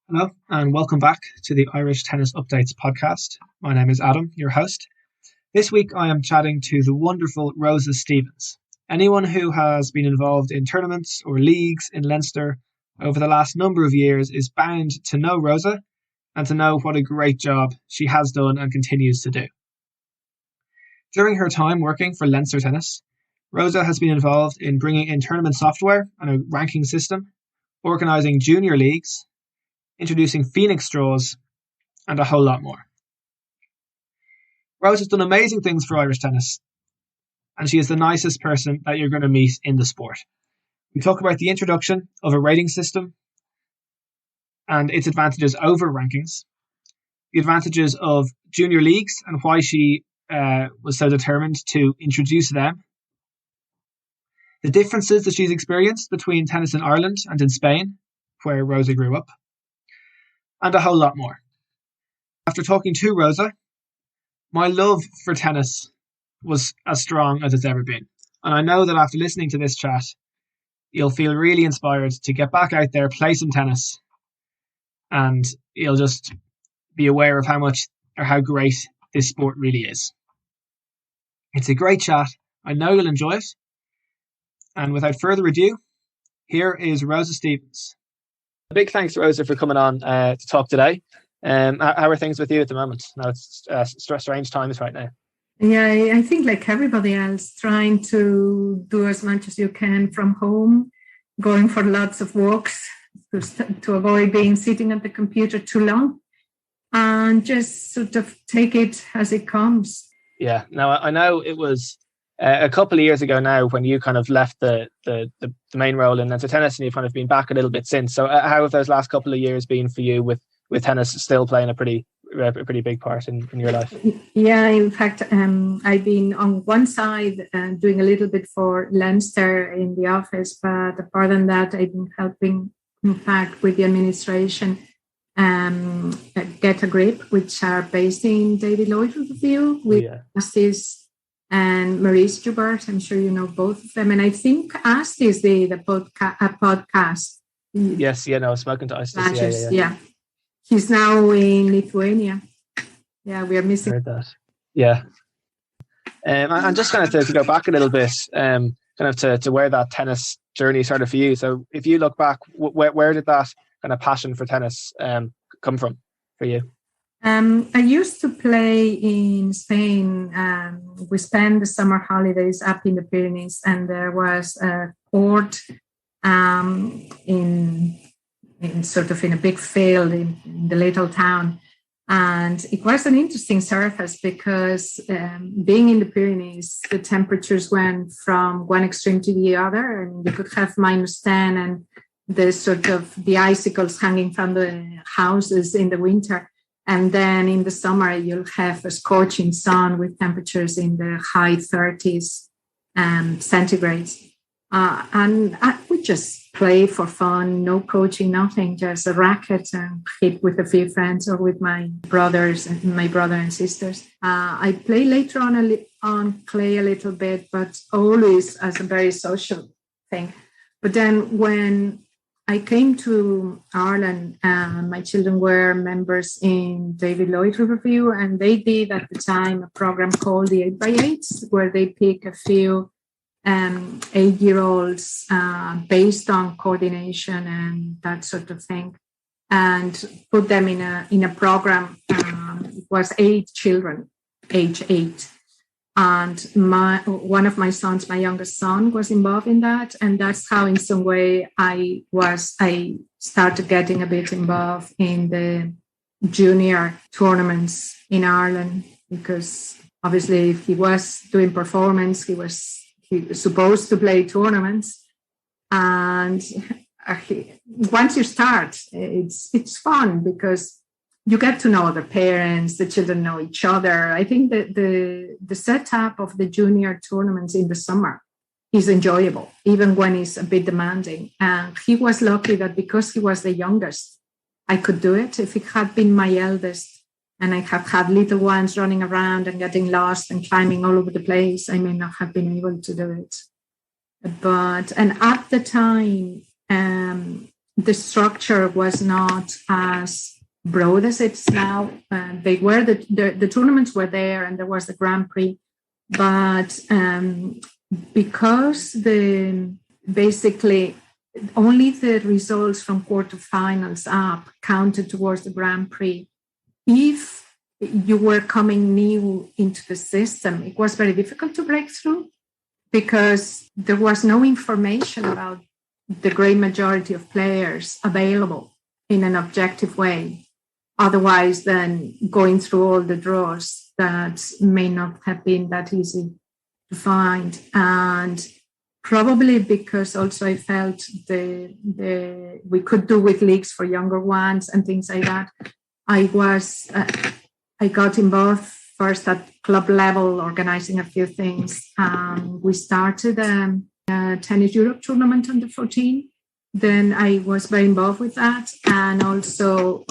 Hello, and welcome back to the Irish Tennis Updates podcast. My name is Adam, your host. This week I am chatting to the wonderful Rosa Stephens. Anyone who has been involved in tournaments or leagues in Leinster over the last number of years is bound to know Rosa and to know what a great job she has done and continues to do. During her time working for Leinster Tennis, Rosa has been involved in bringing in tournament software and a ranking system, organising junior leagues, introducing Phoenix draws, and a whole lot more. Rose has done amazing things for Irish tennis, and she is the nicest person that you're going to meet in the sport. We talk about the introduction of a rating system and its advantages over rankings, the advantages of junior leagues and why she was so determined to introduce them, the differences that she's experienced between tennis in Ireland and in Spain, where Rosa grew up, and a whole lot more. After talking to Rosa, my love for tennis was as strong as it's ever been. And I know that after listening to this chat, you'll feel really inspired to get back out there, play some tennis, and you'll just be aware of how much or how great this sport really is. It's a great chat. I know you'll enjoy it. And without further ado, here is Rosa Stephens. A big thanks, Rosa, for coming on to talk today. How are things with you at the moment? Now it's strange times right now. Yeah, I think like everybody else, trying to do as much as you can from home, going for lots of walks to avoid being sitting at the computer too long, and just sort of take it as it comes. Yeah. Now I know it was a couple of years ago now when you kind of left the main role in Leinster Tennis, and you've kind of been back a little bit since. So how have those last couple of years been for you with tennis still playing a pretty big part in your life? Yeah, in fact, I've been on one side doing a little bit for Leinster in the office, but apart than that, I've been helping, in fact, with the administration Get a Grip, which are based in David Lloyd Review with Astis and Maurice Joubert. I'm sure you know both of them. And I think Astis did a podcast. Yes, yeah, no, I was spoken to Astis. Yeah. He's now in Lithuania. Yeah, we are missing. Heard that. Yeah. And just kind of to go back a little bit, kind of to where that tennis journey started for you. So if you look back, where did that kind of passion for tennis come from for you? I used to play in Spain. We spent the summer holidays up in the Pyrenees, and there was a court in sort of in a big field in the little town. And it was an interesting surface because being in the Pyrenees, the temperatures went from one extreme to the other, and you could have -10 and the icicles hanging from the houses in the winter. And then in the summer, you'll have a scorching sun with temperatures in the high 30s centigrades. And we just play for fun, no coaching, nothing, just a racket and hit with a few friends or with my brothers and my brother and sisters. I play later on clay a little bit, but always as a very social thing. But then when I came to Ireland, my children were members in David Lloyd Review, and they did at the time a program called the 8x8s, where they pick a few 8-year-olds based on coordination and that sort of thing, and put them in a program. It was 8 children, age 8. And one of my sons, my youngest son, was involved in that. And that's how, in some way, I started getting a bit involved in the junior tournaments in Ireland, because obviously if he was doing performance, he was supposed to play tournaments. And once you start, it's fun because you get to know the parents, the children know each other. I think that the setup of the junior tournaments in the summer is enjoyable, even when it's a bit demanding. And he was lucky that because he was the youngest, I could do it. If it had been my eldest and I have had little ones running around and getting lost and climbing all over the place, I may not have been able to do it. And at the time, the structure was not as broad as it's now. They were the tournaments were there, and there was the Grand Prix, but because basically only the results from quarterfinals up counted towards the Grand Prix. If you were coming new into the system, it was very difficult to break through because there was no information about the great majority of players available in an objective way. Otherwise, then going through all the draws that may not have been that easy to find. And probably because also I felt we could do with leagues for younger ones and things like that. I got involved first at club level, organizing a few things. We started a Tennis Europe tournament under 14. Then I was very involved with that. And also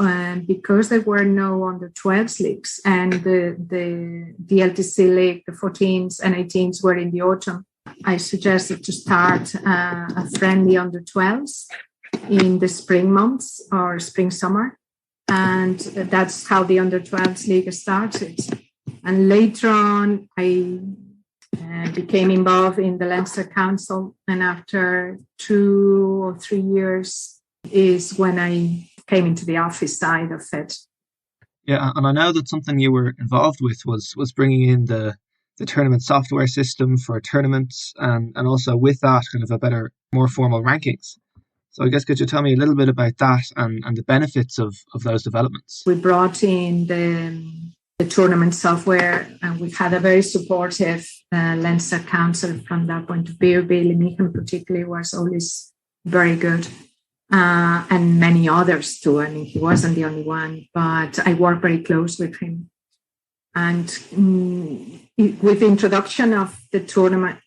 because there were no under 12s leagues and the LTC league, the 14s and 18s were in the autumn, I suggested to start a friendly under 12s in the spring months or spring summer. And that's how the under 12s league started. And later on, I became involved in the Leinster Council. And after 2 or 3 years is when I came into the office side of it. Yeah, and I know that something you were involved with was bringing in the tournament software system for tournaments and also with that kind of a better, more formal rankings. So I guess could you tell me a little bit about that and the benefits of those developments? We brought in the tournament software and we had a very supportive Leinster Council from that point of view. Billy Meehan particularly was always very good. And many others too. I mean, he wasn't the only one, but I worked very close with him. And with the introduction of the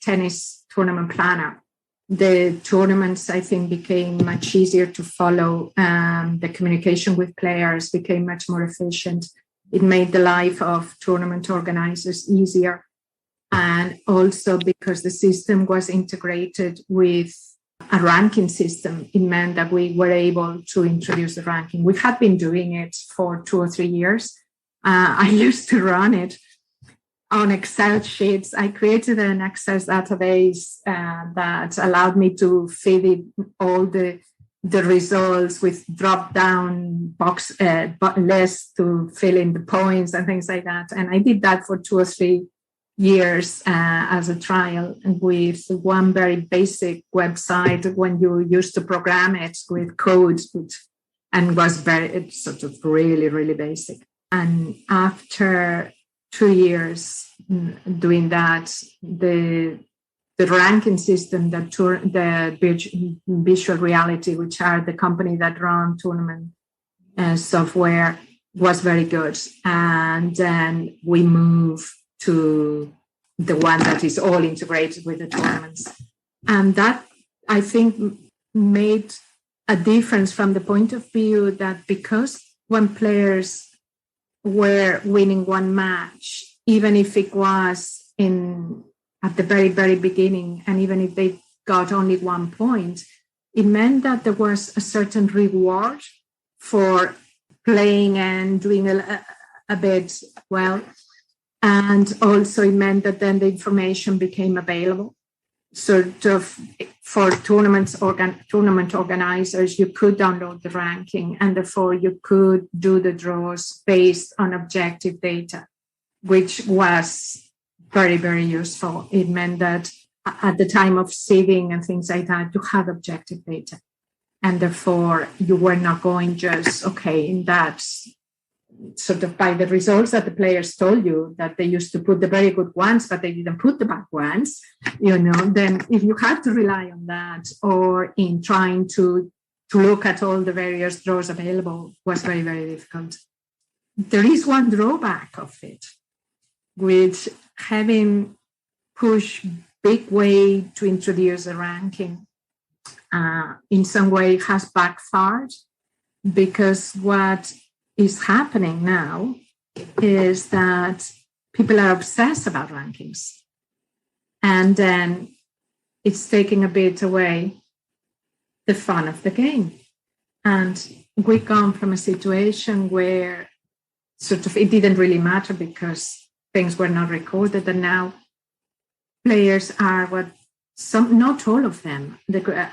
tennis tournament planner, the tournaments, I think, became much easier to follow. The communication with players became much more efficient. It made the life of tournament organizers easier. And also because the system was integrated with a ranking system, it meant that we were able to introduce the ranking. We had been doing it for 2 or 3 years. I used to run it on Excel sheets. I created an Excel database that allowed me to feed it all the results with drop-down box lists to fill in the points and things like that. And I did that for 2 or 3 years as a trial with one very basic website when you used to program it with code, and was very sort of really, really basic. And after 2 years doing that, the ranking system, the visual reality, which are the company that run tournament software, was very good. And then we moved to the one that is all integrated with the tournaments. And that, I think, made a difference from the point of view that because when players were winning one match, even if it was at the very, very beginning, and even if they got only 1 point, it meant that there was a certain reward for playing and doing a bit well. And also it meant that then the information became available. Sort of for tournament organizers, you could download the ranking and therefore you could do the draws based on objective data, which was very, very useful. It meant that at the time of seeding and things like that, you had objective data. And therefore you were not going just, in that sort of by the results that the players told you that they used to put the very good ones, but they didn't put the bad ones, then if you had to rely on that or in trying to look at all the various draws available was very, very difficult. There is one drawback of it, which having pushed big way to introduce a ranking in some way has backfired, because what is happening now is that people are obsessed about rankings. And then it's taking a bit away the fun of the game. And we come from a situation where sort of it didn't really matter because things were not recorded. And now players are not all of them,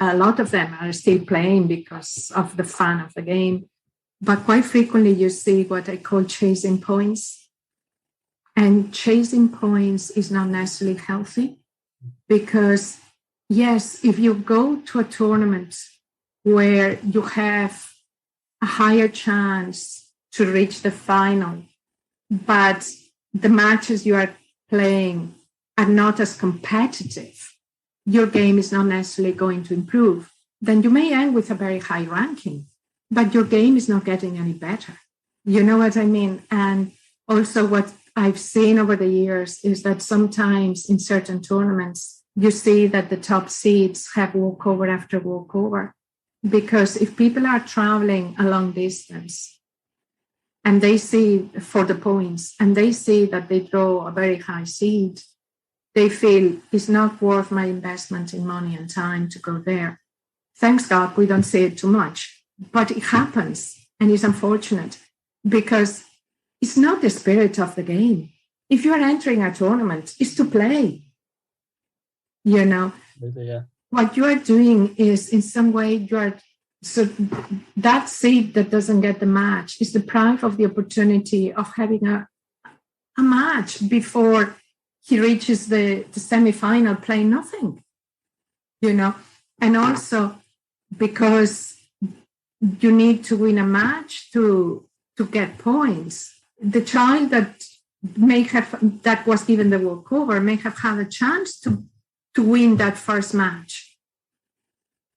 a lot of them are still playing because of the fun of the game. But quite frequently you see what I call chasing points. And chasing points is not necessarily healthy because, yes, if you go to a tournament where you have a higher chance to reach the final, but the matches you are playing are not as competitive, your game is not necessarily going to improve, then you may end with a very high ranking, but your game is not getting any better. You know what I mean? And also what I've seen over the years is that sometimes in certain tournaments, you see that the top seeds have walkover after walkover. Because if people are traveling a long distance and they see for the points and they see that they draw a very high seed, they feel it's not worth my investment in money and time to go there. Thanks God, we don't see it too much, but it happens and it's unfortunate because it's not the spirit of the game. If you're entering a tournament, it's to play, you know. Yeah. What you are doing is in some way so that seed that doesn't get the match is deprived of the opportunity of having a match before he reaches the semi-final playing nothing, you know. And also because you need to win a match to get points. The child that was given the walkover may have had a chance to win that first match.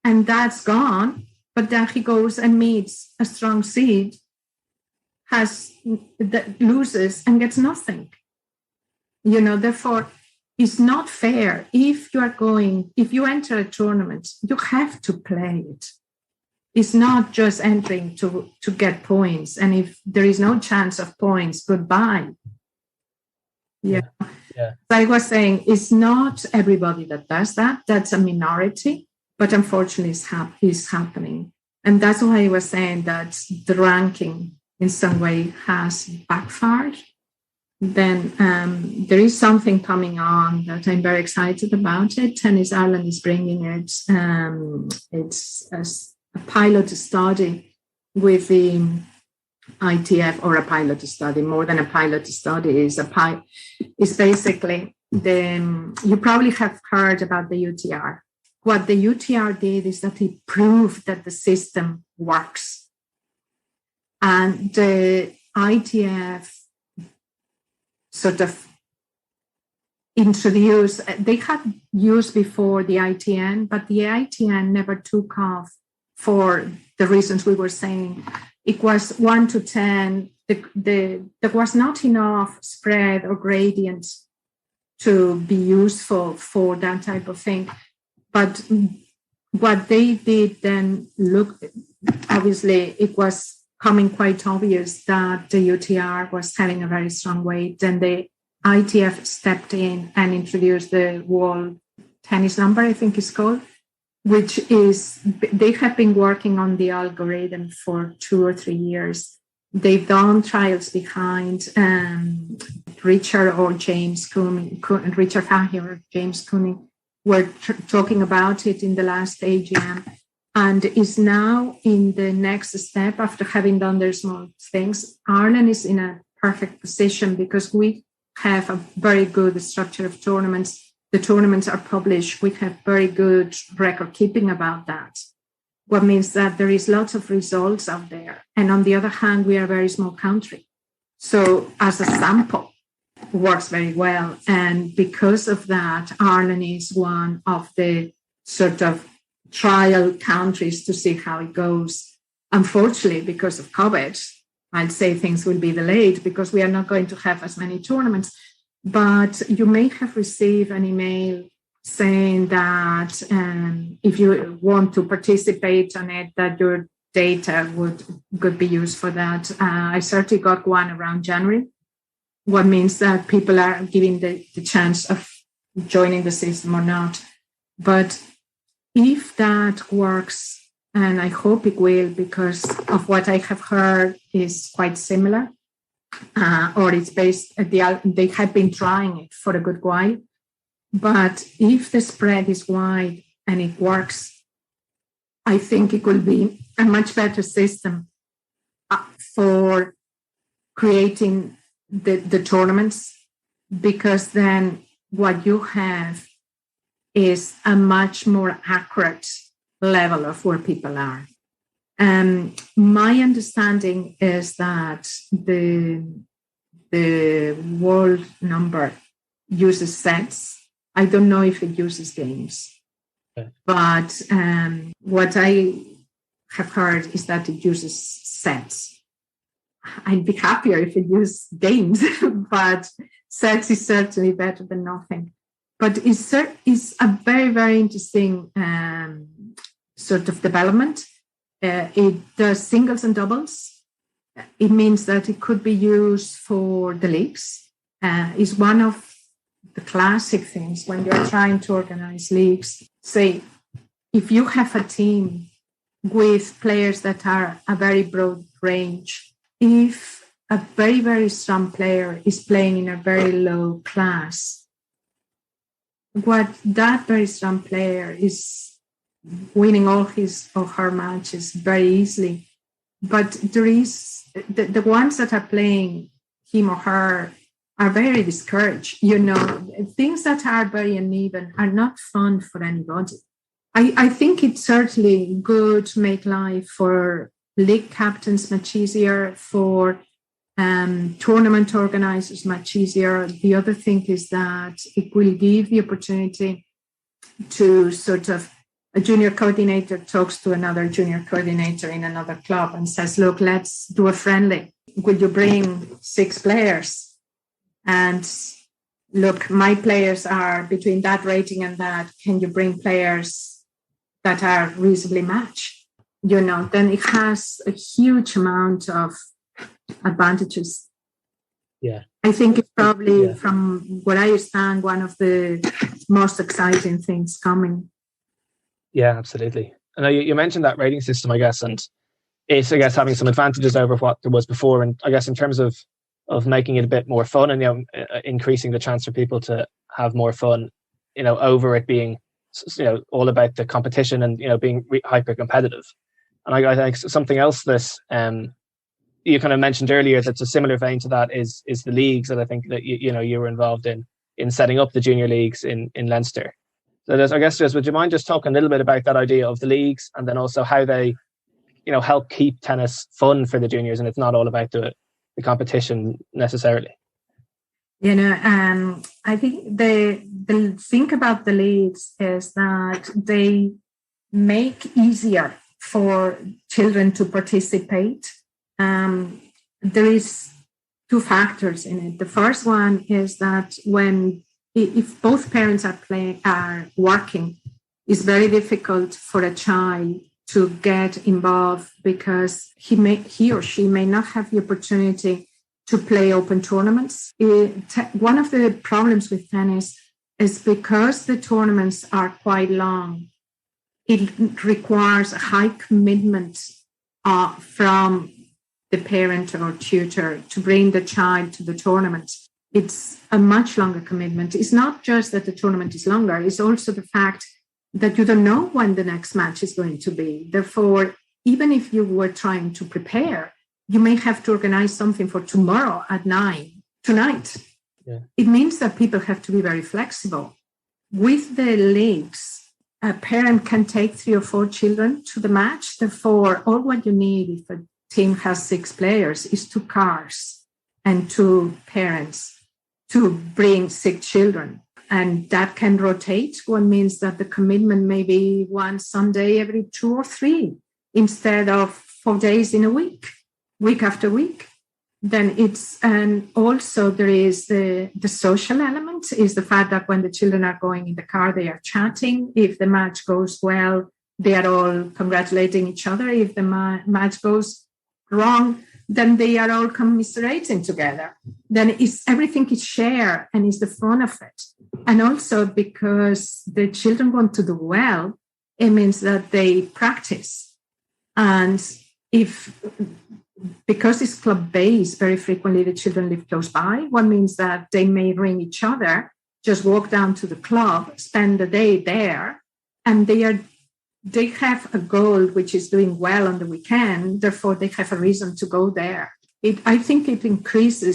And that's gone. But then he goes and meets a strong seed, loses and gets nothing. You know, therefore, it's not fair. If you enter a tournament, you have to play it. It's not just entering to get points. And if there is no chance of points, goodbye. Yeah. I was saying, it's not everybody that does that. That's a minority, but unfortunately it's happening. And that's why I was saying that the ranking in some way has backfired. Then there is something coming on that I'm very excited about. Tennis Ireland is bringing it. It's a pilot study with the ITF, or a pilot study, more than a pilot study, is basically you probably have heard about the UTR. What the UTR did is that it proved that the system works. And the ITF sort of introduced, they had used before the ITN, but the ITN never took off for the reasons we were saying. It was 1 to 10. There was not enough spread or gradient to be useful for that type of thing. But what they did then, obviously it was coming quite obvious that the UTR was having a very strong weight. Then the ITF stepped in and introduced the World Tennis Number, I think it's called, which is, they have been working on the algorithm for 2 or 3 years. They've done trials behind Richard or James Cooney, Richard Fahey or James Cooney were talking about it in the last AGM, and is now in the next step after having done their small things. Ireland is in a perfect position because we have a very good structure of tournaments. The tournaments are published. We have very good record keeping about that. What means that there is lots of results out there. And on the other hand, we are a very small country. So as a sample, it works very well. And because of that, Ireland is one of the sort of trial countries to see how it goes. Unfortunately, because of COVID, I'd say things will be delayed because we are not going to have as many tournaments. But you may have received an email saying that if you want to participate on it, that your data could be used for that. I certainly got one around January, what means that people are giving the chance of joining the system or not. But if that works and I hope it will, because of what I have heard is quite similar, or it's based they have been trying it for a good while. But if the spread is wide and it works, I think it will be a much better system for creating the tournaments, because then what you have is a much more accurate level of where people are. My understanding is that the world number uses sets. I don't know if it uses games, but what I have heard is that it uses sets. I'd be happier if it used games, but sets is certainly better than nothing. But it's a very, very interesting sort of development. It does singles and doubles. It means that it could be used for the leagues. It's one of the classic things when you're trying to organize leagues. Say, if you have a team with players that are a very broad range, if a very, very strong player is playing in a very low class, what that very strong player is winning all his or her matches very easily. But there is the ones that are playing him or her are very discouraged. Things that are very uneven are not fun for anybody. I think it's certainly good to make life for league captains much easier, for tournament organizers much easier. The other thing is that it will give the opportunity to sort of a junior coordinator talks to another junior coordinator in another club and says, look, let's do a friendly. Will you bring 6 players? And look, my players are between that rating and that. Can you bring players that are reasonably matched? Then it has a huge amount of advantages. Yeah. I think it's probably, from what I understand, one of the most exciting things coming. Yeah, absolutely. I know you mentioned that rating system, I guess, and it's, I guess, having some advantages over what there was before. And I guess in terms of making it a bit more fun and, increasing the chance for people to have more fun, over it being, all about the competition and, being hyper competitive. And I think something else that you kind of mentioned earlier that's a similar vein to that is the leagues that I think that you were involved in setting up the junior leagues in Leinster. So I guess, would you mind just talking a little bit about that idea of the leagues, and then also how they, help keep tennis fun for the juniors, and it's not all about the competition necessarily? I think the thing about the leagues is that they make easier for children to participate. There is 2 factors in it. The first one is that if both parents are working, it's very difficult for a child to get involved, because he or she may not have the opportunity to play open tournaments. One of the problems with tennis is because the tournaments are quite long, it requires a high commitment from the parent or tutor to bring the child to the tournament. It's a much longer commitment. It's not just that the tournament is longer, it's also the fact that you don't know when the next match is going to be. Therefore, even if you were trying to prepare, you may have to organize something for tomorrow at 9, tonight. Yeah. It means that people have to be very flexible. With the leagues, a parent can take 3 or 4 children to the match. Therefore, all what you need if a team has 6 players is 2 cars and 2 parents to bring 6 children. And that can rotate. One means that the commitment may be one Sunday every 2 or 3 instead of 4 days in a week after week. Then and also there is the social element, is the fact that when the children are going in the car, they are chatting. If the match goes well, they are all congratulating each other. If the match goes wrong, then they are all commiserating together. Then everything is shared, and it's the fun of it. And also because the children want to do well, it means that they practice. And because it's club-based, very frequently the children live close by. One means that they may ring each other, just walk down to the club, spend the day there, and they have a goal which is doing well on the weekend. Therefore, they have a reason to go there. I think it increases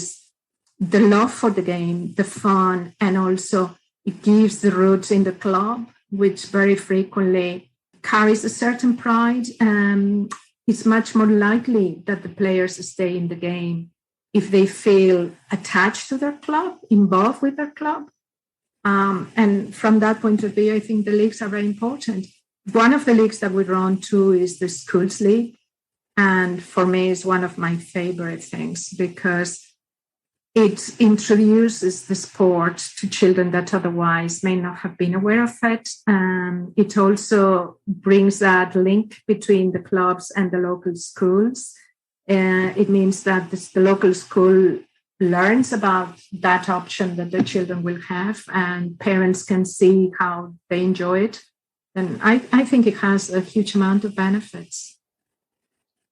the love for the game, the fun, and also it gives the roots in the club, which very frequently carries a certain pride. It's much more likely that the players stay in the game if they feel attached to their club, involved with their club. And from that point of view, I think the leagues are very important. One of the leagues that we run too is the Schools League. And for me, it's one of my favorite things because it introduces the sport to children that otherwise may not have been aware of it. It also brings that link between the clubs and the local schools. It means that the local school learns about that option that the children will have, and parents can see how they enjoy it. And I think it has a huge amount of benefits.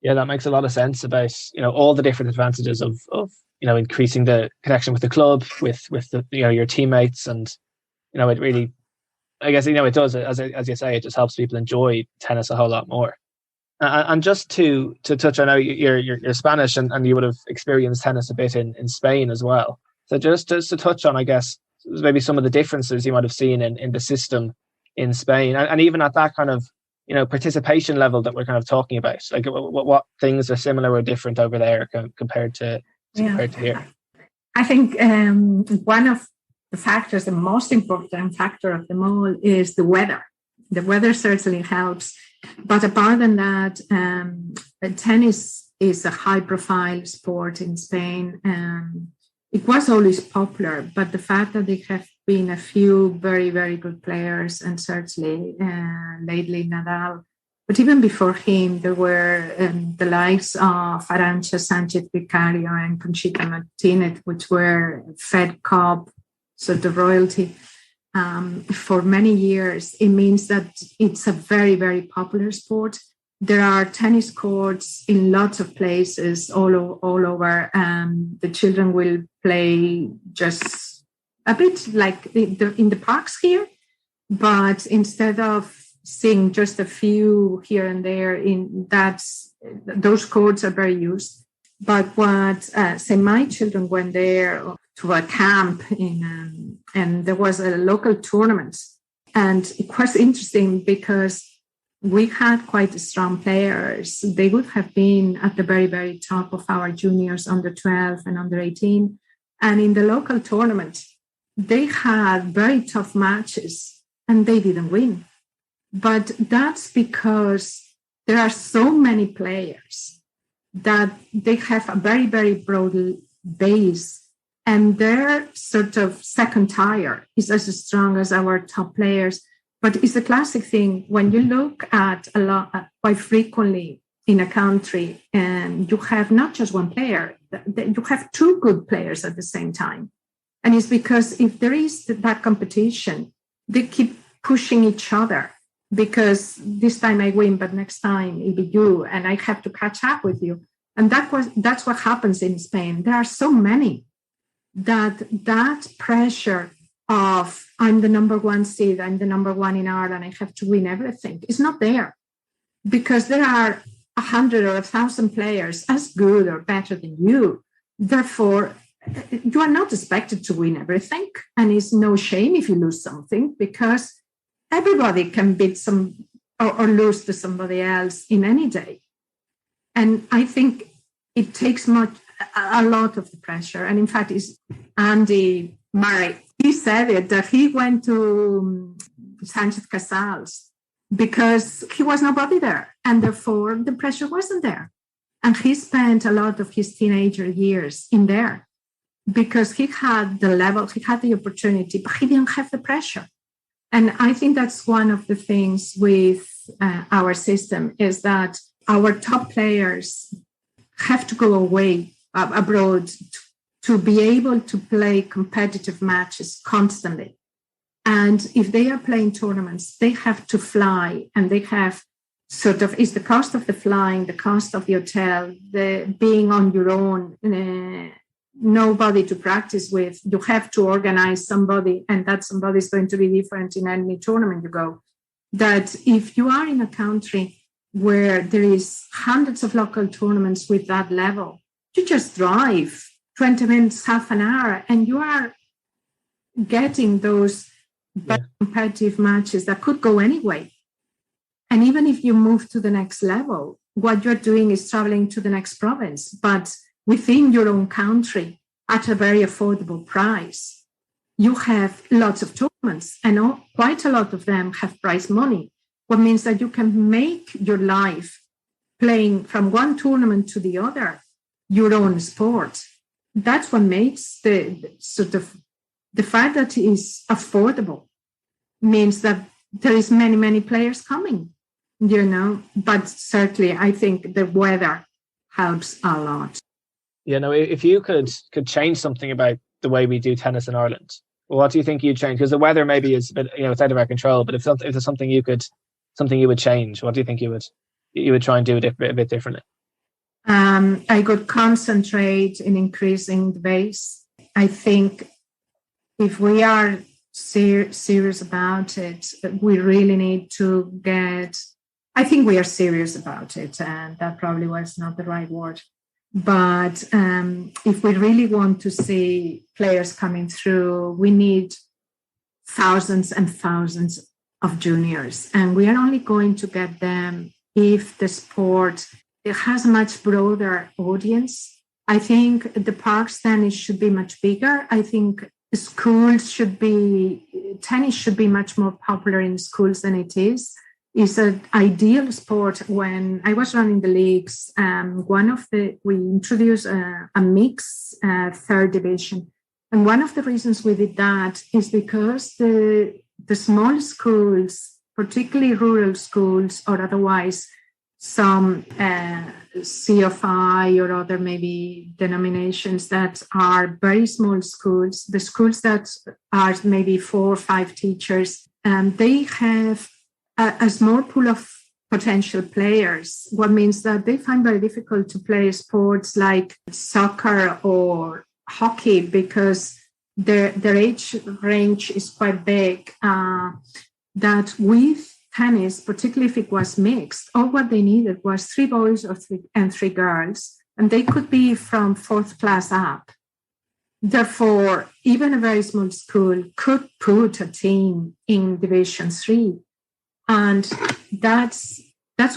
Yeah, that makes a lot of sense about, all the different advantages of increasing the connection with the club, with the, your teammates, and it really, I guess, it does, as you say, it just helps people enjoy tennis a whole lot more. And just to touch, I know you're Spanish, and you would have experienced tennis a bit in Spain as well. So just to touch on, I guess, maybe some of the differences you might have seen in the system in Spain, and even at that kind of participation level that we're kind of talking about, like what things are similar or different over there compared to here. I think one of the factors, the most important factor of them all, is the weather. The weather certainly helps, but apart than that, tennis is a high-profile sport in Spain. It was always popular, but the fact that there have been a few very, very good players, and certainly lately Nadal, but even before him, there were the likes of Arantxa Sánchez Vicario and Conchita Martinez, which were Fed Cup sort of royalty for many years. It means that it's a very, very popular sport. There are tennis courts in lots of places all over. The children will play just a bit like in the parks here, but instead of seeing just a few here and there, those courts are very used. But my children went there to a camp and there was a local tournament, and it was interesting because we had quite strong players. They would have been at the very, very top of our juniors, under 12 and under 18. And in the local tournament, they had very tough matches and they didn't win. But that's because there are so many players that they have a very, very broad base, and their sort of second tier is as strong as our top players. But it's a classic thing when you look at quite frequently in a country, and you have not just one player, you have two good players at the same time. And it's because if there is that competition, they keep pushing each other, because this time I win, but next time it'll be you, and I have to catch up with you. And that's what happens in Spain. There are so many that pressure of I'm the number one seed, I'm the number one in Ireland, I have to win everything. It's not there, because there are 100 or 1,000 players as good or better than you. Therefore, you are not expected to win everything, and it's no shame if you lose something, because everybody can beat some or lose to somebody else in any day. And I think it takes a lot of the pressure. And in fact, it's Andy Murray. He said it, that he went to Sánchez Casals because he was nobody there, and therefore the pressure wasn't there. And he spent a lot of his teenager years in there because he had the level, he had the opportunity, but he didn't have the pressure. And I think that's one of the things with our system, is that our top players have to go away abroad to be able to play competitive matches constantly. And if they are playing tournaments, they have to fly, and they have sort of is the cost of the flying, the cost of the hotel, the being on your own, nobody to practice with. You have to organize somebody, and that somebody is going to be different in any tournament you go. That if you are in a country where there is hundreds of local tournaments with that level, you just drive 20 minutes, half an hour, and you are getting those competitive matches that could go anyway. And even if you move to the next level, what you're doing is traveling to the next province, but within your own country at a very affordable price. You have lots of tournaments, and quite a lot of them have prize money, what means that you can make your life playing from one tournament to the other your own sport. That's what makes the fact that it is affordable means that there is many players coming, but certainly I think the weather helps a lot. If you could change something about the way we do tennis in Ireland, what do you think you'd change? Because the weather maybe is a bit, it's out of our control, but if there's something you would change, what do you think you would try and do a bit differently? I could concentrate in increasing the base. I think if we are serious about it, we really need to I think we are serious about it, and that probably was not the right word. But if we really want to see players coming through, we need thousands and thousands of juniors. And we are only going to get them if the sport has a much broader audience. I think the parks tennis should be much bigger. I think tennis should be much more popular in schools than it is. It's an ideal sport. When I was running the leagues, we introduced a mix third division. And one of the reasons we did that is because the small schools, particularly rural schools or otherwise some CFI or other maybe denominations that are very small schools, the schools that are maybe 4 or 5 teachers, they have a small pool of potential players, what means that they find very difficult to play sports like soccer or hockey because their age range is quite big. That with tennis, particularly if it was mixed, all what they needed was 3 boys and 3 girls, and they could be from 4th class up. Therefore, even a very small school could put a team in Division 3. And that's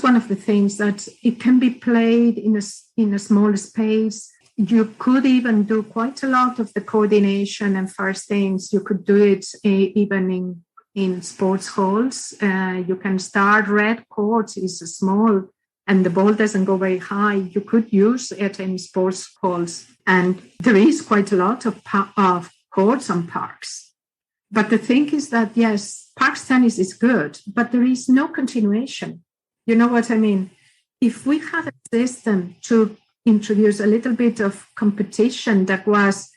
one of the things that it can be played in a small space. You could even do quite a lot of the coordination and first things. You could do it even in sports halls. You can start red court is small and the ball doesn't go very high. You could use it in sports halls. And there is quite a lot of courts on parks. But the thing is that, yes, parks tennis is good, but there is no continuation. You know what I mean? If we had a system to introduce a little bit of competition that was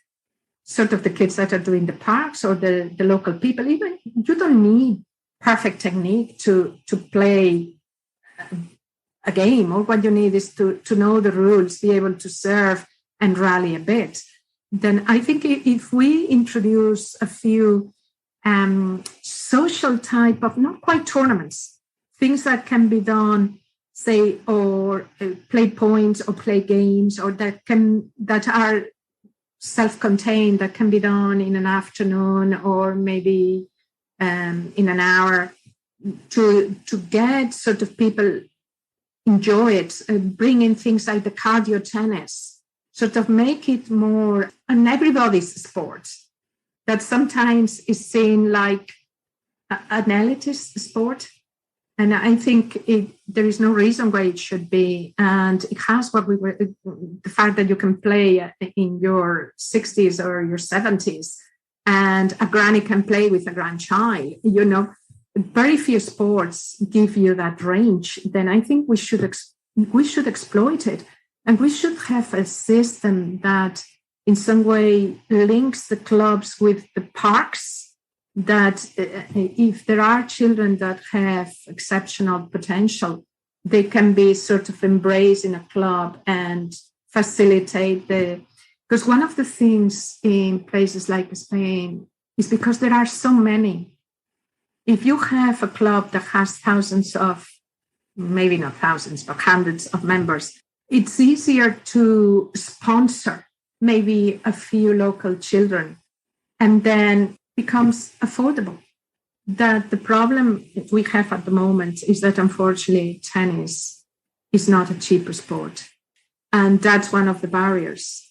sort of the kids that are doing the parks or the local people, even you don't need perfect technique to play a game. All what you need is to know the rules, be able to serve and rally a bit. Then I think if we introduce a few social type of, not quite tournaments, things that can be done, say, or play points or play games, or that are self-contained, that can be done in an afternoon or maybe in an hour to get sort of people enjoy it, bring in things like the cardio tennis, sort of make it more an everybody's sport that sometimes is seen like an elitist sport. And I think there is no reason why it should be. And it has the fact that you can play in your 60s or your 70s, and a granny can play with a grandchild. Very few sports give you that range. Then I think we should exploit it, and we should have a system that in some way links the clubs with the parks, that if there are children that have exceptional potential, they can be sort of embraced in a club and facilitate because one of the things in places like Spain is because there are so many. If you have a club that has thousands of, maybe not thousands, but hundreds of members, it's easier to sponsor maybe a few local children, and then becomes affordable. That the problem we have at the moment is that unfortunately tennis is not a cheaper sport. And that's one of the barriers.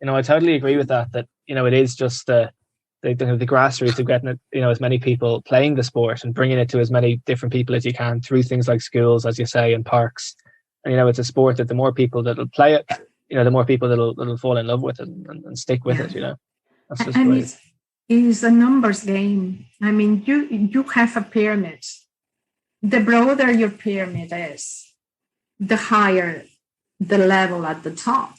I totally agree with that, it is just the grassroots of getting it, as many people playing the sport and bringing it to as many different people as you can through things like schools, as you say, and parks. And, it's a sport that the more people that'll play it, the more people that'll fall in love with it and stick with it, That's just and great. It's a numbers game. I mean, you have a pyramid. The broader your pyramid is, the higher the level at the top.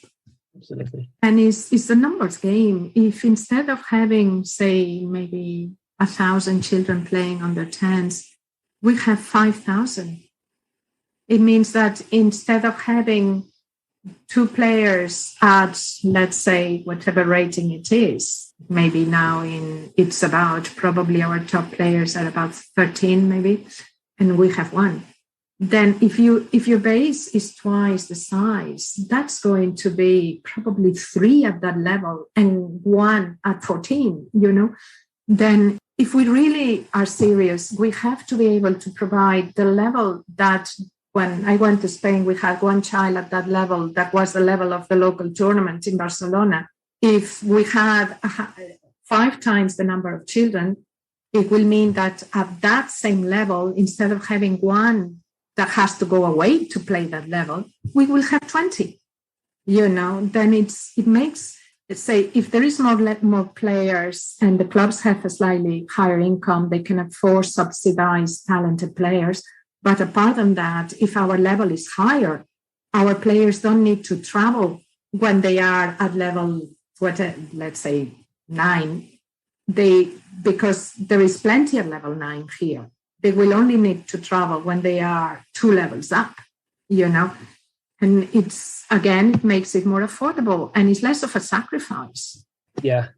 Absolutely. And it's a numbers game. If instead of having, say, maybe 1,000 children playing under 10s, we have 5,000. It means that instead of having 2 players at, let's say, whatever rating it is, maybe now it's about, probably our top players are about 13 maybe, and we have 1. Then if your base is twice the size, that's going to be probably 3 at that level and 1 at 14, Then if we really are serious, we have to be able to provide the level that when I went to Spain, we had 1 child at that level. That was the level of the local tournament in Barcelona. If we had 5 times the number of children, it will mean that at that same level, instead of having 1 that has to go away to play that level, we will have 20. Then it makes, let's say, if there is more players and the clubs have a slightly higher income, they can afford subsidized talented players. But apart from that, if our level is higher, our players don't need to travel when they are at level, let's say 9. Because there is plenty of level 9 here. They will only need to travel when they are 2 levels up, And it makes it more affordable and it's less of a sacrifice. Yeah.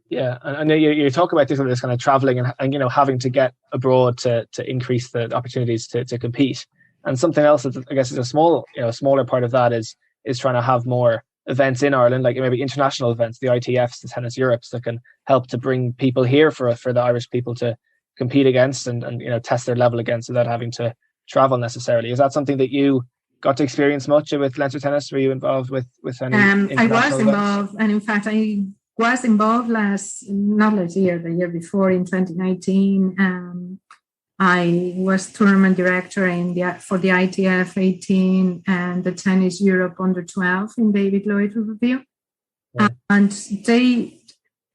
I know you talk about this kind of traveling and having to get abroad to increase the opportunities to compete. And something else that I guess is a smaller part of that is trying to have more events in Ireland, like maybe international events, the ITFs, the Tennis Europes, that can help to bring people here for the Irish people to compete against and test their level against without having to travel necessarily. Is that something that you got to experience much with Leinster Tennis? Were you involved with any I was involved, events? and in fact I was involved the year before, in 2019. I was tournament director for the ITF 18 and the Tennis Europe under 12 in David Lloyd Riverview. Yeah. And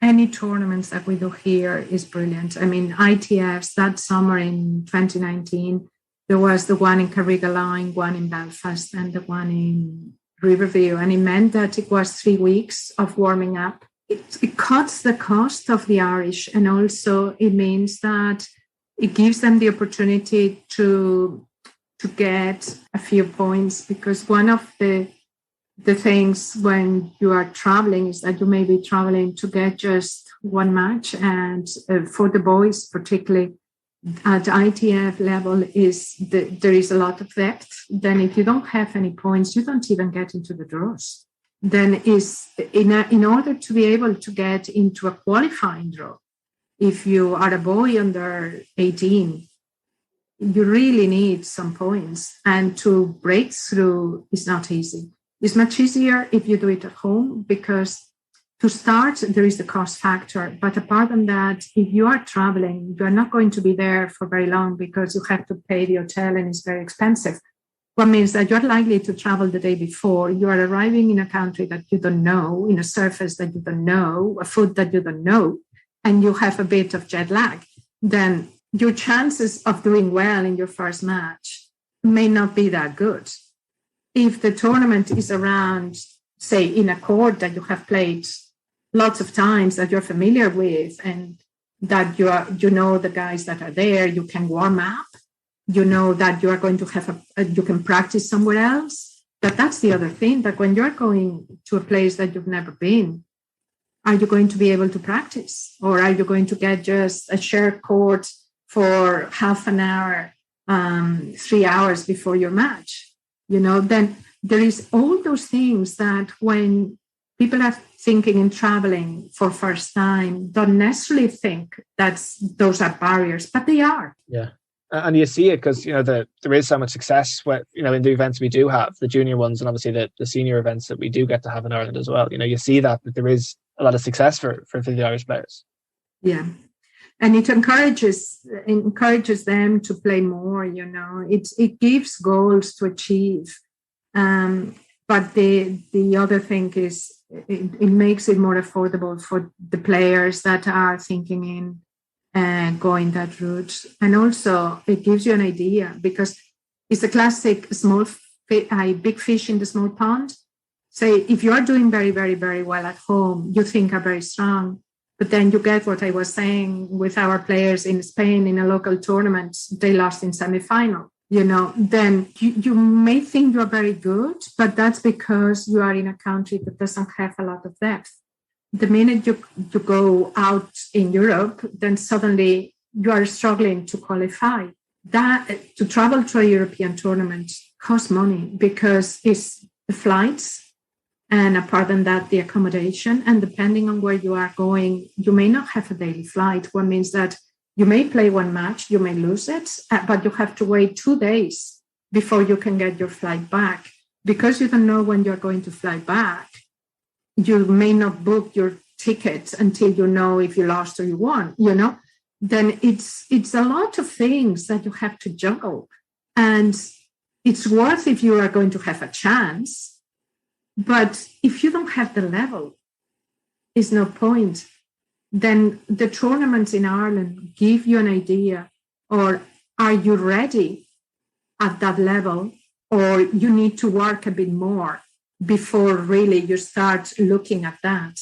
any tournaments that we do here is brilliant. I mean, ITFs that summer in 2019, there was the one in Carrigaline, one in Belfast, and the one in Riverview. And it meant that it was 3 weeks of warming up. It cuts the cost of the Irish, and also it means that it gives them the opportunity to get a few points, because one of the things when you are traveling is that you may be traveling to get just 1 match, and for the boys particularly at ITF level there is a lot of depth. Then if you don't have any points, you don't even get into the draws. Then is in order to be able to get into a qualifying draw, if you are a boy under 18, you really need some points, and to break through is not easy. It's much easier if you do it at home, because to start, there is the cost factor. But apart from that, if you are traveling, you're not going to be there for very long because you have to pay the hotel and it's very expensive. What means that you're likely to travel the day before. You are arriving in a country that you don't know, in a surface that you don't know, a food that you don't know, and you have a bit of jet lag. Then your chances of doing well in your first match may not be that good. If the tournament is around, say, in a court that you have played lots of times, that you're familiar with, and that you know the guys that are there, you can warm up, you know that you are going to have you can practice somewhere else. That's the other thing, that when you're going to a place that you've never been, are you going to be able to practice? Or are you going to get just a shared court for half an hour, 3 hours before your match? Then there is all those things that when people are thinking and traveling for first time, don't necessarily think that those are barriers, but they are. Yeah. And you see it because, there is so much success in the events we do have, the junior ones, and obviously the senior events that we do get to have in Ireland as well. You see that there is a lot of success for the Irish players. Yeah. And it encourages them to play more, it gives goals to achieve. But the other thing is it makes it more affordable for the players that are thinking in going that route. And also it gives you an idea, because it's a classic big fish in the small pond. Say, if you are doing very, very, very well at home, you think are very strong, but then you get what I was saying with our players in Spain in a local tournament, they lost in semi-final. Then you may think you are very good, but that's because you are in a country that doesn't have a lot of depth. The minute you go out in Europe, then suddenly you are struggling to qualify. That to travel to a European tournament costs money, because it's the flights, and apart from that, the accommodation. And depending on where you are going, you may not have a daily flight, what means that you may play one match, you may lose it, but you have to wait 2 days before you can get your flight back. Because you don't know when you're going to fly back, you may not book your ticket until you know if you lost or you won, Then it's a lot of things that you have to juggle. And it's worth if you are going to have a chance. But if you don't have the level, it's no point. Then the tournaments in Ireland give you an idea, or are you ready at that level, or you need to work a bit more before really you start looking at that,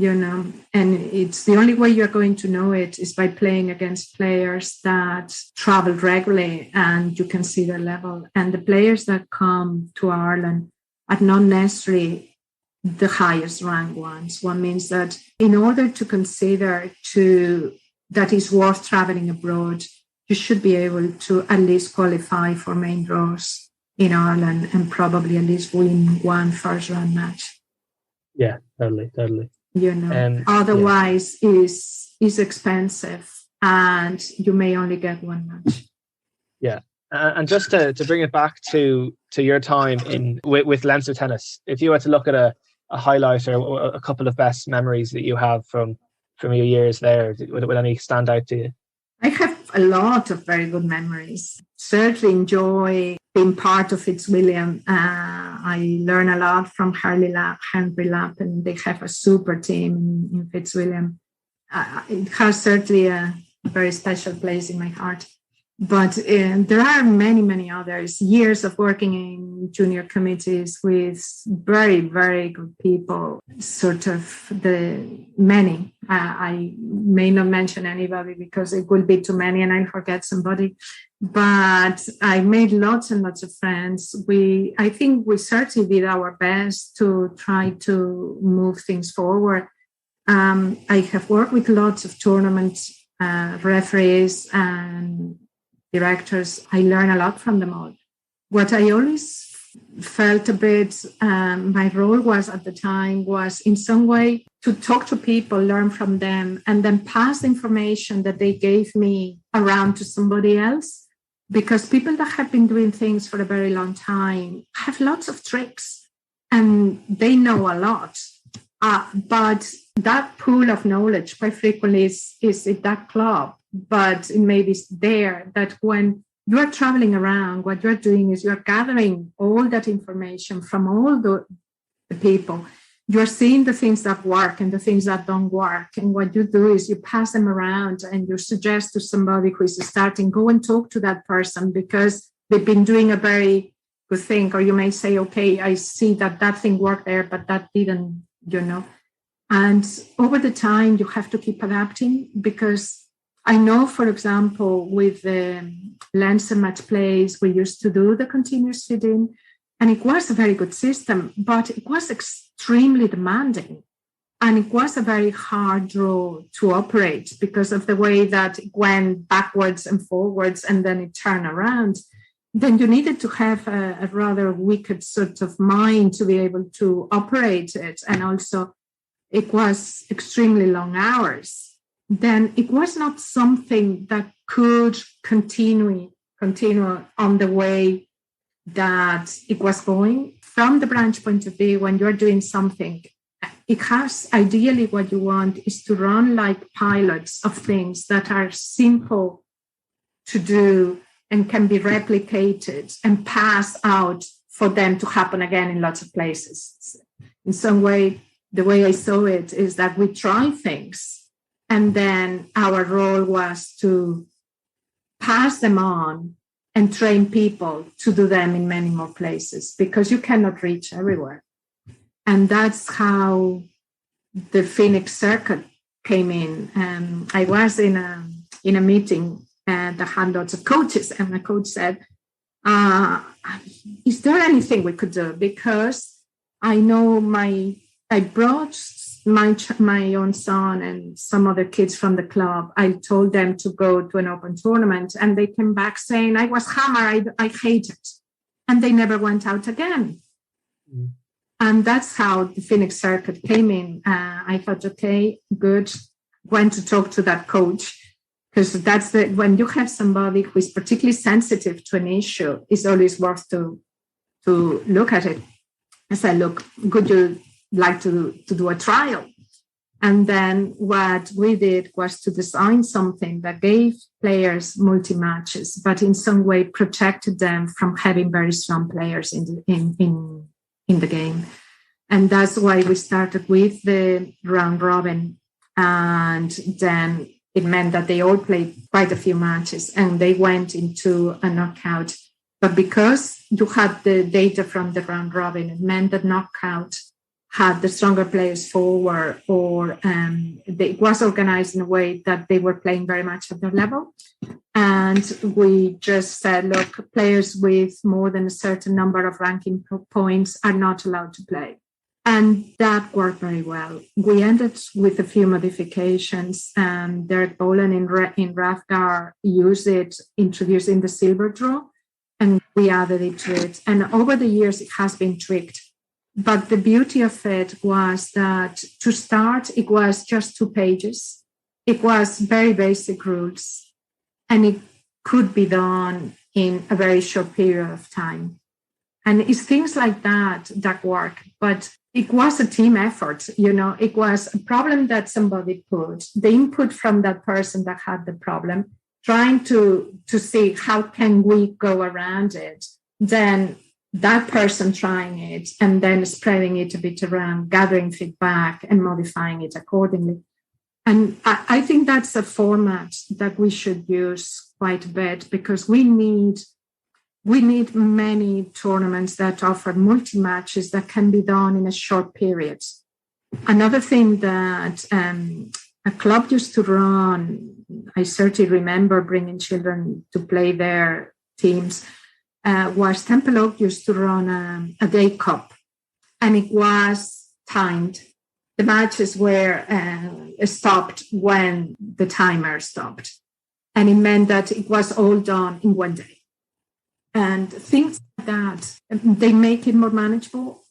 and it's the only way you're going to know it is by playing against players that travel regularly and you can see their level. And the players that come to Ireland are not necessarily the highest ranked ones. One means that in order to consider that is worth traveling abroad, you should be able to at least qualify for main draws in Ireland and probably at least win one first round match. Yeah, totally. Otherwise is expensive and you may only get one match. Yeah. And just to bring it back to your time with Leinster Tennis, if you were to look at a highlight or a couple of best memories that you have from your years there, would any stand out to you? I have a lot of very good memories. Certainly enjoy being part of Fitzwilliam. I learn a lot from Henry Lapp, and they have a super team in Fitzwilliam. It has certainly a very special place in my heart. But there are many, many others. Years of working in junior committees with very, very good people. Many. I may not mention anybody because it will be too many and I'll forget somebody. But I made lots and lots of friends. I think we certainly did our best to try to move things forward. I have worked with lots of tournament referees and directors. I learn a lot from them all. What I always felt a bit, my role was at the time was in some way to talk to people, learn from them, and then pass the information that they gave me around to somebody else. Because people that have been doing things for a very long time have lots of tricks and they know a lot. But that pool of knowledge quite frequently is in that club. But it may be there that when you are traveling around, what you're doing is you're gathering all that information from all the people. You're seeing the things that work and the things that don't work. And what you do is you pass them around and you suggest to somebody who is starting, go and talk to that person because they've been doing a very good thing. Or you may say, okay, I see that thing worked there, but that didn't, And over the time, you have to keep adapting because I know, for example, with the Leinster match plays, we used to do the continuous feeding, and it was a very good system, but it was extremely demanding. And it was a very hard draw to operate because of the way that it went backwards and forwards and then it turned around. Then you needed to have a rather wicked sort of mind to be able to operate it. And also, it was extremely long hours. Then it was not something that could continue on the way that it was going. From the branch point of view, when you're doing something, it has, ideally what you want is to run like pilots of things that are simple to do and can be replicated and pass out for them to happen again in lots of places. In some way, the way I saw it is that we try things and then our role was to pass them on and train people to do them in many more places because you cannot reach everywhere. And that's how the Phoenix circuit came in. I was in a meeting that had lots of coaches, and my coach said, is there anything we could do? Because I know I brought my own son and some other kids from the club. I told them to go to an open tournament, and they came back saying, I was hammered, I hate it. And they never went out again. Mm. And that's how the Phoenix circuit came in. I thought, okay, good. Went to talk to that coach because that's when you have somebody who is particularly sensitive to an issue, it's always worth to look at it. I said, look, would you like to do a trial? And then what we did was to design something that gave players multi-matches, but in some way protected them from having very strong players in the game. And that's why we started with the round robin. And then it meant that they all played quite a few matches and they went into a knockout. But because you had the data from the round robin, it meant that knockout had the stronger players forward, or it was organized in a way that they were playing very much at their level. And we just said, look, players with more than a certain number of ranking points are not allowed to play. And that worked very well. We ended with a few modifications. Derek Boland in Rathgar used it, introducing the silver draw, and we added it to it. And over the years, it has been tweaked. But the beauty of it was that to start, it was just 2 pages. It was very basic rules, and it could be done in a very short period of time. And it's things like that work. But it was a team effort. It was a problem that somebody put, the input from that person that had the problem, trying to see how can we go around it. Then that person trying it and then spreading it a bit around, gathering feedback and modifying it accordingly. And I think that's a format that we should use quite a bit because we need many tournaments that offer multi-matches that can be done in a short period. Another thing that a club used to run, I certainly remember bringing children to play their teams, was Temple Oak used to run a day cup, and it was timed. The matches were stopped when the timer stopped, and it meant that it was all done in one day. And things like that, they make it more manageable.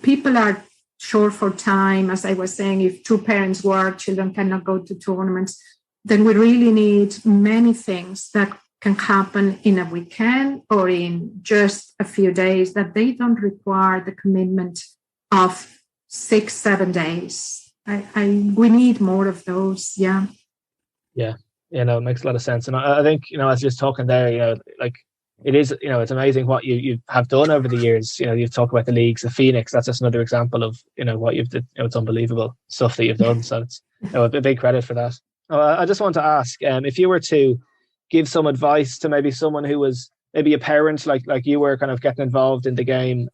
People are short for time. As I was saying, if 2 parents work, children cannot go to tournaments, then we really need many things that can happen in a weekend or in just a few days, that they don't require the commitment of 6-7 days. We need more of those. Yeah. Yeah. It makes a lot of sense. And I think, as you're talking there, it is, it's amazing what you have done over the years. You've talked about the leagues, the Phoenix. That's just another example of, what you've done. It's unbelievable stuff that you've done. So it's a big credit for that. I just want to ask, if you were to give some advice to maybe someone who was maybe a parent, like you were, kind of getting involved in the game,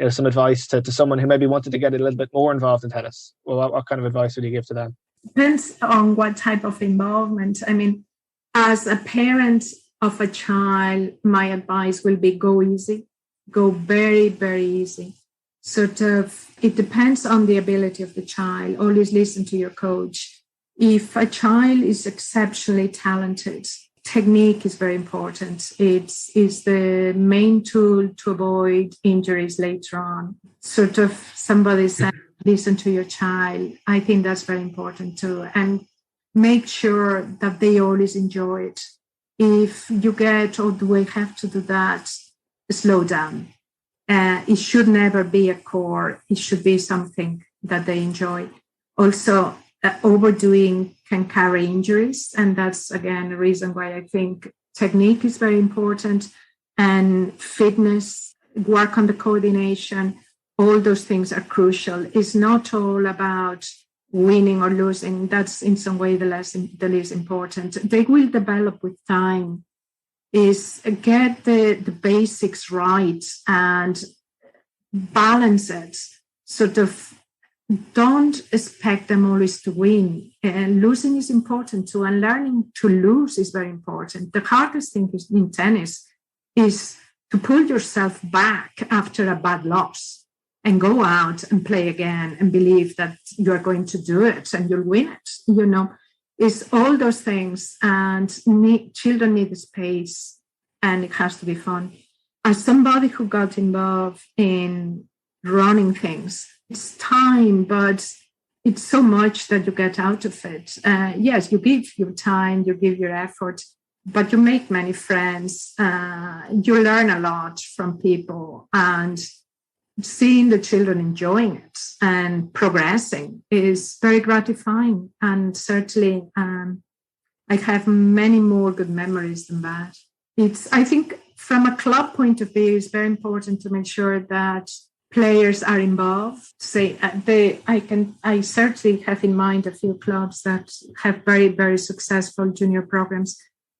some advice to someone who maybe wanted to get a little bit more involved in tennis. Well, what kind of advice would you give to them? depends on what type of involvement. I mean, as a parent of a child, my advice will be go easy, go very, very easy. Sort of, it depends on the ability of the child. Always listen to your coach. If a child is exceptionally talented, technique is very important. It's the main tool to avoid injuries later on. Sort of, somebody said, listen to your child. I think that's very important too. And make sure that they always enjoy it. If you get, oh, do I have to do that? Slow down. It should never be a core. It should be something that they enjoy. Also, overdoing can carry injuries. And that's, again, a reason why I think technique is very important. And fitness, work on the coordination, all those things are crucial. It's not all about winning or losing. That's in some way the least important. They will develop with time. Is get the basics right and balance it. Sort of, don't expect them always to win. And losing is important too, and learning to lose is very important. The hardest thing in tennis is to pull yourself back after a bad loss and go out and play again and believe that you're going to do it and you'll win it. You know, it's all those things, and children need space, and it has to be fun. As somebody who got involved in running things, it's time, but it's so much that you get out of it. Yes, you give your time, you give your effort, but you make many friends. You learn a lot from people, and seeing the children enjoying it and progressing is very gratifying. And certainly, I have many more good memories than that. I think from a club point of view, it's very important to make sure that players are involved. I certainly have in mind a few clubs that have very, very successful junior programs.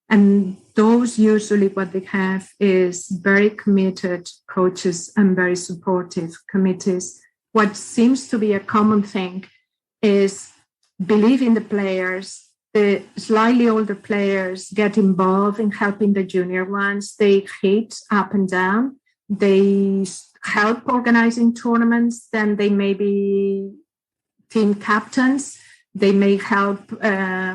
And those usually what they have is very committed coaches and very supportive committees. What seems to be a common thing is believe in the players. The slightly older players get involved in helping the junior ones. They hit up and down. They help organizing tournaments. Then they may be team captains. They may help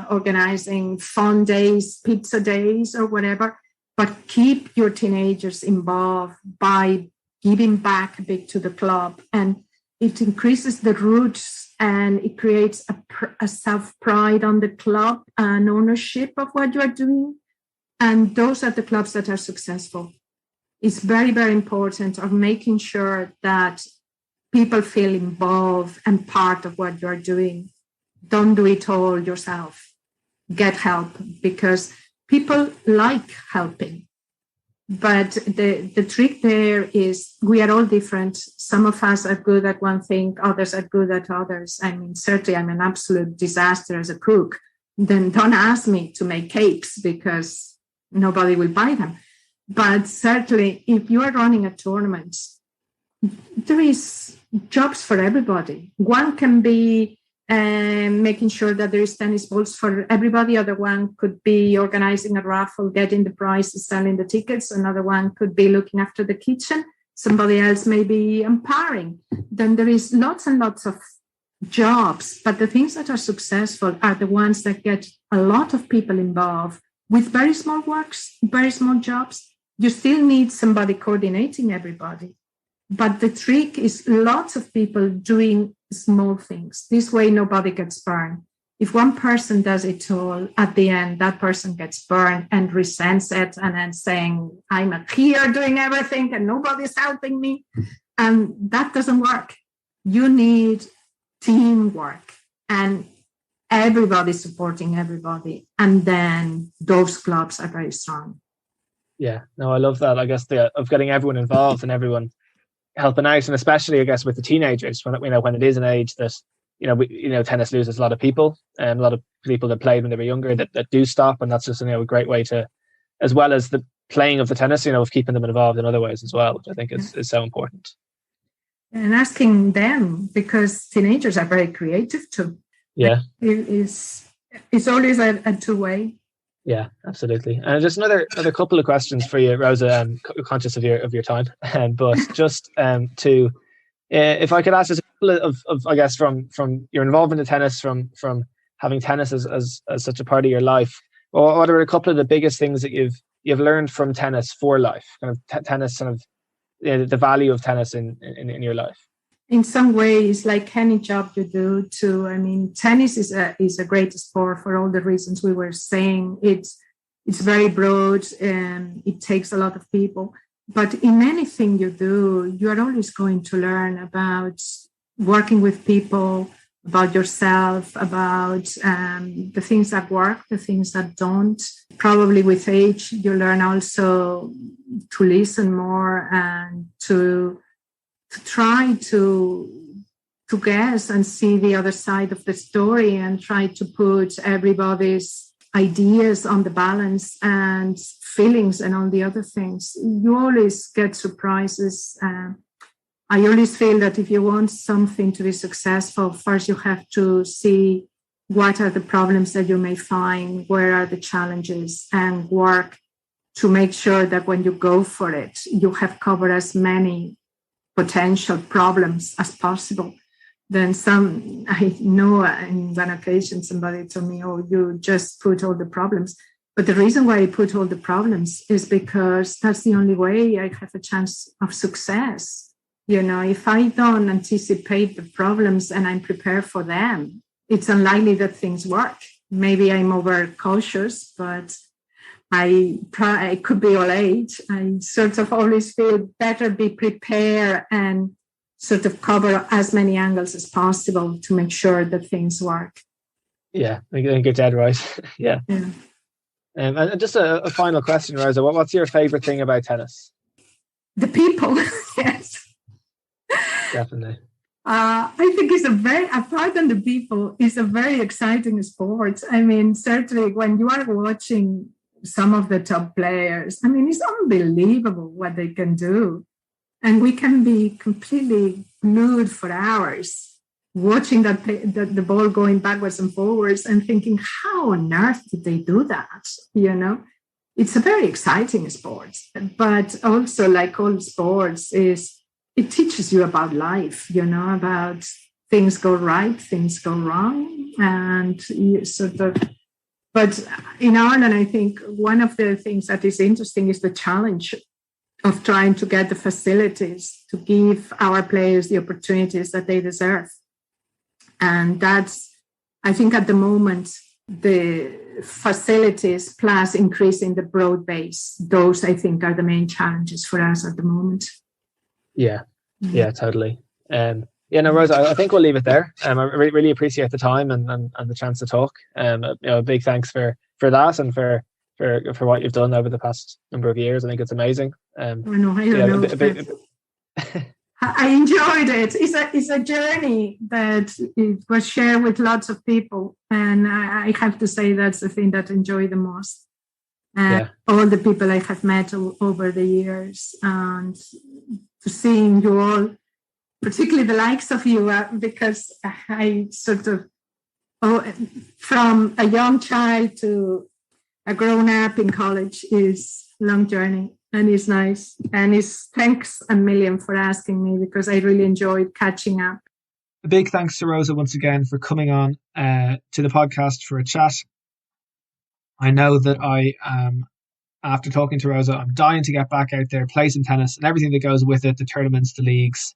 organizing fun days, pizza days, or whatever. But keep your teenagers involved by giving back a bit to the club. And it increases the roots, and it creates a self-pride on the club and ownership of what you are doing. And those are the clubs that are successful. It's very, very important of making sure that people feel involved and part of what you're doing. Don't do it all yourself. Get help, because people like helping. But the trick there is we are all different. Some of us are good at one thing, others are good at others. I mean, certainly I'm an absolute disaster as a cook. Then don't ask me to make cakes because nobody will buy them. But certainly if you are running a tournament, there is jobs for everybody. One can be making sure that there is tennis balls for everybody. Other one could be organizing a raffle, getting the prizes, selling the tickets. Another one could be looking after the kitchen. Somebody else may be umpiring. Then there is lots and lots of jobs. But the things that are successful are the ones that get a lot of people involved with very small works, very small jobs. You still need somebody coordinating everybody. But the trick is lots of people doing small things. This way, nobody gets burned. If one person does it all, at the end, that person gets burned and resents it and then saying, I'm here doing everything and nobody's helping me. And that doesn't work. You need teamwork and everybody supporting everybody. And then those clubs are very strong. Yeah, no, I love that. I guess of getting everyone involved and everyone helping out, and especially I guess with the teenagers when it is an age that tennis loses a lot of people, and a lot of people that played when they were younger that do stop, and that's just a great way to, as well as the playing of the tennis, of keeping them involved in other ways as well, which I think is so important. And asking them, because teenagers are very creative too. Yeah. It's always a two-way. Yeah, absolutely. And just another couple of questions for you, Rosa. Conscious of your time, but just to if I could ask just a couple of I guess from your involvement in tennis, from having tennis as such a part of your life, or what are a couple of the biggest things that you've learned from tennis for life, kind of tennis, kind of the value of tennis in your life? In some ways, like any job you do too. I mean, tennis is a great sport for all the reasons we were saying. It's very broad and it takes a lot of people. But in anything you do, you are always going to learn about working with people, about yourself, about the things that work, the things that don't. Probably with age, you learn also to listen more and to try to guess and see the other side of the story and try to put everybody's ideas on the balance and feelings and all the other things. You always get surprises. I always feel that if you want something to be successful, first you have to see what are the problems that you may find, where are the challenges, and work to make sure that when you go for it, you have covered as many potential problems as possible. Then I know in one occasion somebody told me, oh, you just put all the problems. But the reason why I put all the problems is because that's the only way I have a chance of success. You know, if I don't anticipate the problems and I'm prepared for them, it's unlikely that things work. Maybe I'm overcautious, but I could be all age. I sort of always feel better be prepared and sort of cover as many angles as possible to make sure that things work. Yeah, I think you're dead right. Yeah. And just a final question, Rosa. What's your favorite thing about tennis? The people, yes. Definitely. I think apart from the people, it's a very exciting sport. I mean, certainly when you are watching some of the top players, I mean, it's unbelievable what they can do. And we can be completely glued for hours watching the ball going backwards and forwards and thinking, how on earth did they do that? You know, it's a very exciting sport. But also, like all sports, it teaches you about life, you know, about things go right, things go wrong. And you sort of, but in Ireland, I think one of the things that is interesting is the challenge of trying to get the facilities to give our players the opportunities that they deserve. And that's, I think at the moment, the facilities plus increasing the broad base, those I think are the main challenges for us at the moment. Yeah, totally. Rosa, I think we'll leave it there. I really appreciate the time and the chance to talk. A big thanks for that and for what you've done over the past number of years. I think it's amazing. I enjoyed it. It's a journey that it was shared with lots of people, and I have to say that's the thing that I enjoy the most. All the people I have met over the years, and to seeing you all, particularly the likes of you, because I sort of, from a young child to a grown up in college is a long journey, and it's nice. And thanks a million for asking me, because I really enjoyed catching up. A big thanks to Rosa once again for coming on to the podcast for a chat. I know that I after talking to Rosa, I'm dying to get back out there, play some tennis and everything that goes with it, the tournaments, the leagues.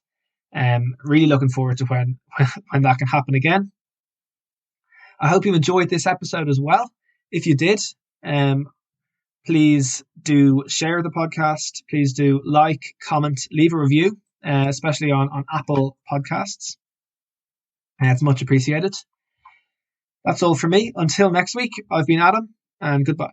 Really looking forward to when that can happen again. I hope you enjoyed this episode as well. If you did, please do share the podcast. Please do like, comment, leave a review, especially on Apple Podcasts. It's much appreciated. That's all for me. Until next week, I've been Adam, and goodbye.